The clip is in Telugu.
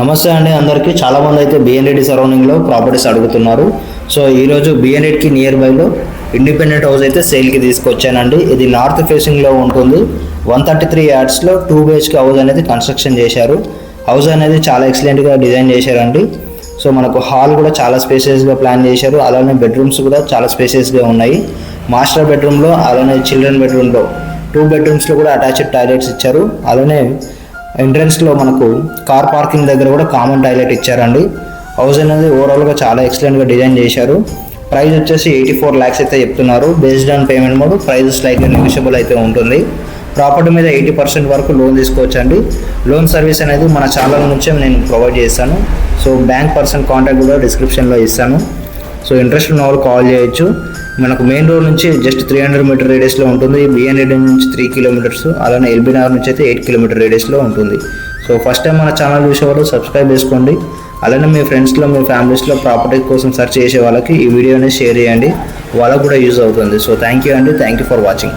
నమస్తే అండి అందరికీ. చాలామంది అయితే బిఎన్ రెడ్డి సరౌండింగ్లో ప్రాపర్టీస్ అడుగుతున్నారు. సో ఈరోజు బిఎన్ రెడ్డికి నియర్ బైలో ఇండిపెండెంట్ హౌస్ అయితే సేల్కి తీసుకొచ్చానండి. ఇది నార్త్ ఫేసింగ్లో ఉంటుంది. 133 యార్డ్స్లో 2 BHK హౌస్ అనేది కన్స్ట్రక్షన్ చేశారు. హౌస్ అనేది చాలా ఎక్సలెంట్గా డిజైన్ చేశారండి. సో మనకు హాల్ కూడా చాలా స్పేసియస్గా ప్లాన్ చేశారు. అలానే బెడ్రూమ్స్ కూడా చాలా స్పేసియస్గా ఉన్నాయి. మాస్టర్ బెడ్రూమ్లో అలానే చిల్డ్రన్ బెడ్రూమ్లో 2 బెడ్రూమ్స్లో కూడా అటాచ్డ్ టాయిలెట్స్ ఇచ్చారు. అలానే ఎంట్రన్స్లో మనకు కార్ పార్కింగ్ దగ్గర కూడా కామన్ టాయిలెట్ ఇచ్చారండి. హౌస్ అనేది ఓవరాల్గా చాలా ఎక్సలెంట్గా డిజైన్ చేశారు. ప్రైస్ వచ్చేసి 84 lakhs అయితే చెప్తున్నారు. Based on payment mode price slightly negotiable అయితే ఉంటుంది. ప్రాపర్టీ మీద 80% వరకు లోన్ తీసుకోవచ్చండి. లోన్ సర్వీస్ అనేది మన ఛానల్ నుంచే నేను ప్రొవైడ్ చేస్తాను. సో బ్యాంక్ పర్సన్ కాంటాక్ట్ కూడా డిస్క్రిప్షన్లో ఇస్తాను. సో ఇంట్రెస్ట్ ఉన్న వాళ్ళు కాల్ చేయొచ్చు. మనకు మెయిన్ రోడ్ నుంచి జస్ట్ 300 మీటర్ రేడియస్లో ఉంటుంది. బిఎన్ రెడ్డి నుంచి 3 kilometers, అలానే ఎల్బీ నగర్ నుంచి అయితే 8 kilometer రేడియస్లో ఉంటుంది. సో ఫస్ట్ టైం మన ఛానల్ చూసేవాళ్ళు సబ్స్క్రైబ్ చేసుకోండి. అలానే మీ ఫ్రెండ్స్లో మీ ఫ్యామిలీస్లో ప్రాపర్టీ కోసం సెర్చ్ చేసే వాళ్ళకి ఈ వీడియోని షేర్ చేయండి. వాళ్ళకు కూడా యూజ్ అవుతుంది. సో థ్యాంక్ యూ అండి. Thank you for watching.